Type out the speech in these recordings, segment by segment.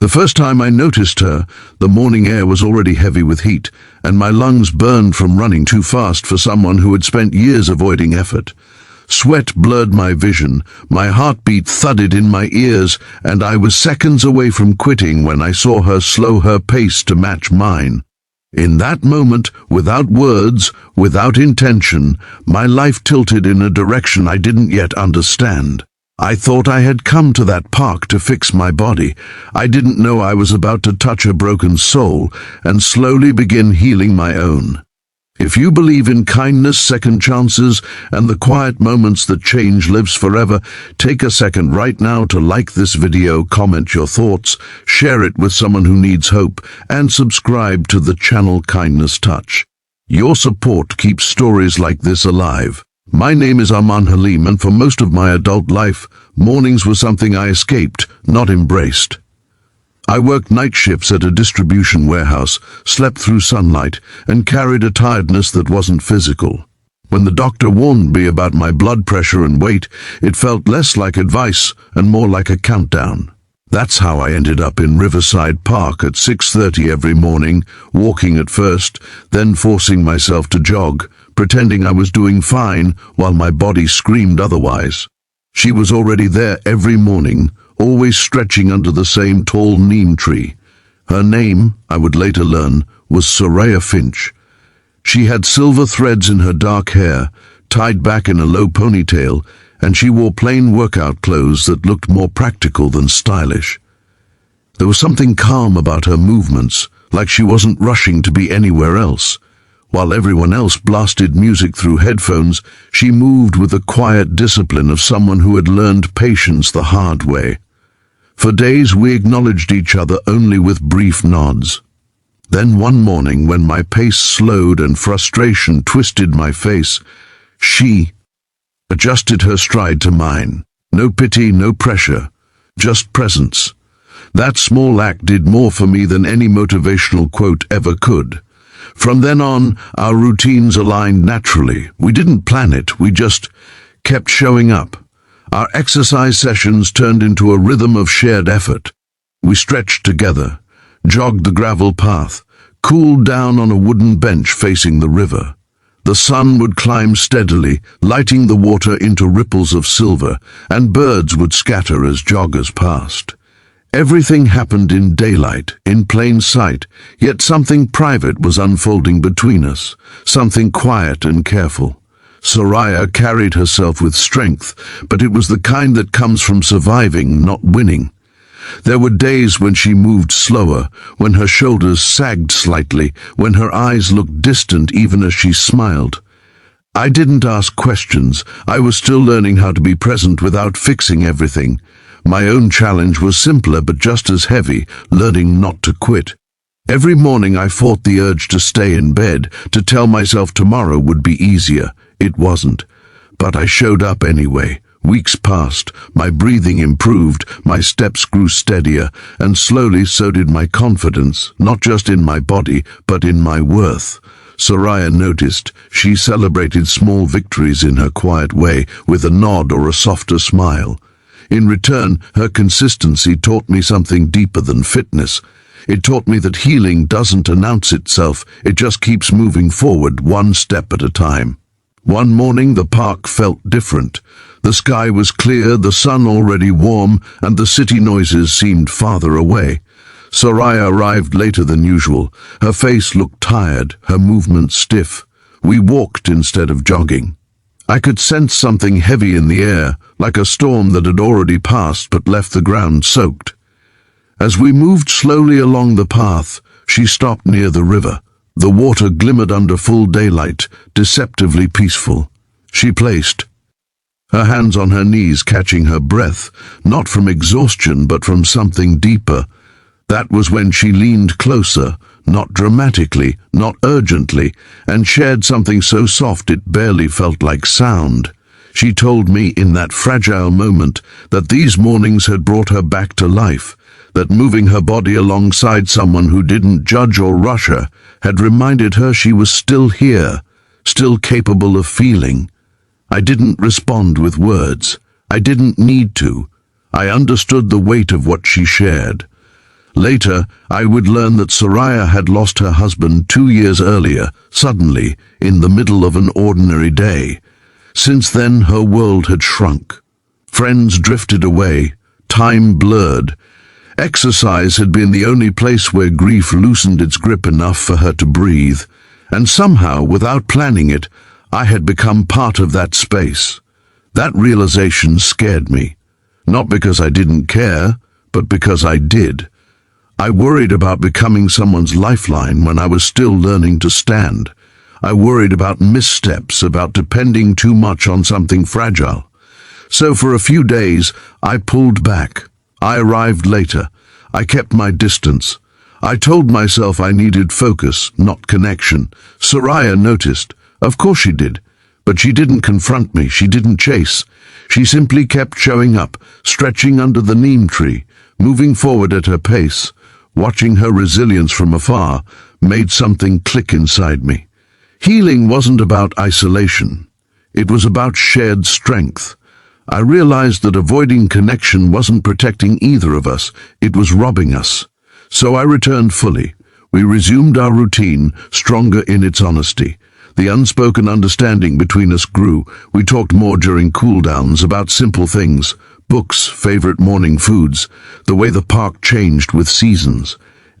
The first time I noticed her, the morning air was already heavy with heat, and my lungs burned from running too fast for someone who had spent years avoiding effort. Sweat blurred my vision, my heartbeat thudded in my ears, and I was seconds away from quitting when I saw her slow her pace to match mine. In that moment, without words, without intention, my life tilted in a direction I didn't yet understand. I thought I had come to that park to fix my body. I didn't know I was about to touch a broken soul and slowly begin healing my own. If you believe in kindness, second chances, and the quiet moments that change lives forever, take a second right now to like this video, comment your thoughts, share it with someone who needs hope, and subscribe to the channel Kindness Touch. Your support keeps stories like this alive. My name is Arman, and for most of my adult life, mornings were something I escaped, not embraced. I worked night shifts at a distribution warehouse, slept through sunlight, and carried a tiredness that wasn't physical. When the doctor warned me about my blood pressure and weight, it felt less like advice and more like a countdown. That's how I ended up in Riverside Park at 6:30 every morning, walking at first, then forcing myself to jog, pretending I was doing fine while my body screamed otherwise. She was already there every morning, always stretching under the same tall neem tree. Her name, I would later learn, was Soraya Finch. She had silver threads in her dark hair, tied back in a low ponytail, and she wore plain workout clothes that looked more practical than stylish. There was something calm about her movements, like she wasn't rushing to be anywhere else. While everyone else blasted music through headphones, she moved with the quiet discipline of someone who had learned patience the hard way. For days we acknowledged each other only with brief nods. Then one morning, when my pace slowed and frustration twisted my face, she adjusted her stride to mine. No pity, no pressure, just presence. That small act did more for me than any motivational quote ever could. From then on, our routines aligned naturally. We didn't plan it, we just kept showing up. Our exercise sessions turned into a rhythm of shared effort. We stretched together, jogged the gravel path, cooled down on a wooden bench facing the river. The sun would climb steadily, lighting the water into ripples of silver, and birds would scatter as joggers passed. Everything happened in daylight, in plain sight, yet something private was unfolding between us, something quiet and careful. Soraya carried herself with strength, but it was the kind that comes from surviving, not winning. There were days when she moved slower, when her shoulders sagged slightly, when her eyes looked distant even as she smiled. I didn't ask questions. I was still learning how to be present without fixing everything. My own challenge was simpler but just as heavy, learning not to quit. Every morning I fought the urge to stay in bed, to tell myself tomorrow would be easier. It wasn't. But I showed up anyway. Weeks passed, my breathing improved, my steps grew steadier, and slowly so did my confidence, not just in my body, but in my worth. Soraya noticed. She celebrated small victories in her quiet way, with a nod or a softer smile. In return, her consistency taught me something deeper than fitness. It taught me that healing doesn't announce itself, it just keeps moving forward, one step at a time. One morning the park felt different. The sky was clear, the sun already warm, and the city noises seemed farther away. Soraya arrived later than usual. Her face looked tired, her movements stiff. We walked instead of jogging. I could sense something heavy in the air, like a storm that had already passed but left the ground soaked. As we moved slowly along the path, she stopped near the river. The water glimmered under full daylight, deceptively peaceful. She placed her hands on her knees, catching her breath, not from exhaustion but from something deeper. That was when she leaned closer, not dramatically, not urgently, and shared something so soft it barely felt like sound. She told me in that fragile moment that these mornings had brought her back to life, that moving her body alongside someone who didn't judge or rush her had reminded her she was still here, still capable of feeling. I didn't respond with words. I didn't need to. I understood the weight of what she shared. Later, I would learn that Soraya had lost her husband 2 years earlier, suddenly, in the middle of an ordinary day. Since then, her world had shrunk. Friends drifted away, time blurred. Exercise had been the only place where grief loosened its grip enough for her to breathe, and somehow, without planning it, I had become part of that space. That realization scared me, not because I didn't care, but because I did. I worried about becoming someone's lifeline when I was still learning to stand. I worried about missteps, about depending too much on something fragile. So for a few days, I pulled back. I arrived later. I kept my distance. I told myself I needed focus, not connection. Soraya noticed. Of course she did. But she didn't confront me. She didn't chase. She simply kept showing up, stretching under the neem tree, moving forward at her pace. Watching her resilience from afar made something click inside me. Healing wasn't about isolation. It was about shared strength. I realized that avoiding connection wasn't protecting either of us. It was robbing us. So I returned fully. We resumed our routine, stronger in its honesty. The unspoken understanding between us grew. We talked more during cool-downs about simple things, books, favorite morning foods, the way the park changed with seasons.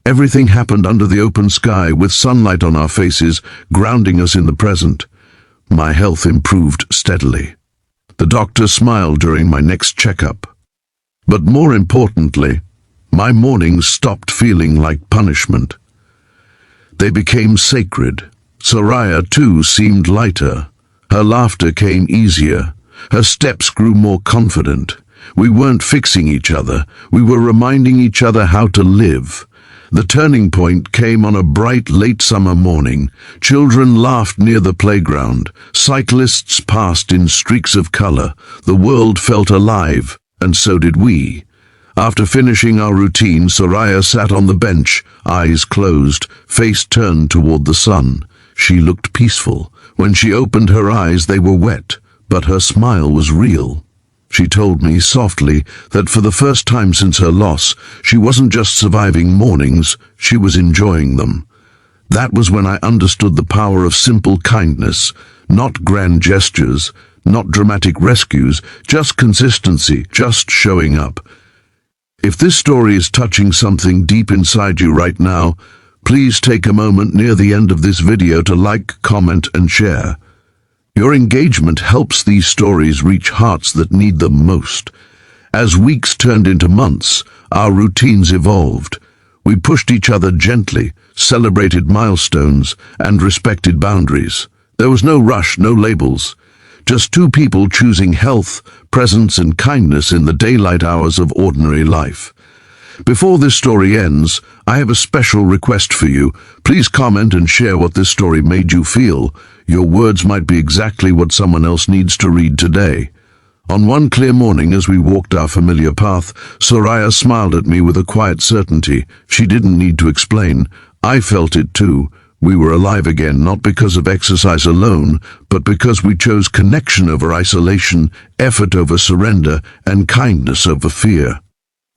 Everything happened under the open sky with sunlight on our faces, grounding us in the present. My health improved steadily. The doctor smiled during my next checkup. But more importantly, my mornings stopped feeling like punishment. They became sacred. Soraya, too, seemed lighter. Her laughter came easier. Her steps grew more confident. We weren't fixing each other. We were reminding each other how to live. The turning point came on a bright late summer morning. Children laughed near the playground. Cyclists passed in streaks of color. The world felt alive, and so did we. After finishing our routine, Soraya sat on the bench, eyes closed, face turned toward the sun. She looked peaceful. When she opened her eyes, they were wet, but her smile was real. She told me softly that for the first time since her loss, she wasn't just surviving mornings, she was enjoying them. That was when I understood the power of simple kindness, not grand gestures, not dramatic rescues, just consistency, just showing up. If this story is touching something deep inside you right now, please take a moment near the end of this video to like, comment, and share. Your engagement helps these stories reach hearts that need them most. As weeks turned into months, our routines evolved. We pushed each other gently, celebrated milestones, and respected boundaries. There was no rush, no labels. Just two people choosing health, presence, and kindness in the daylight hours of ordinary life. Before this story ends, I have a special request for you. Please comment and share what this story made you feel. Your words might be exactly what someone else needs to read today. On one clear morning as we walked our familiar path, Soraya smiled at me with a quiet certainty. She didn't need to explain. I felt it too. We were alive again, not because of exercise alone, but because we chose connection over isolation, effort over surrender, and kindness over fear.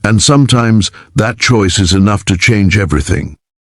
And sometimes that choice is enough to change everything.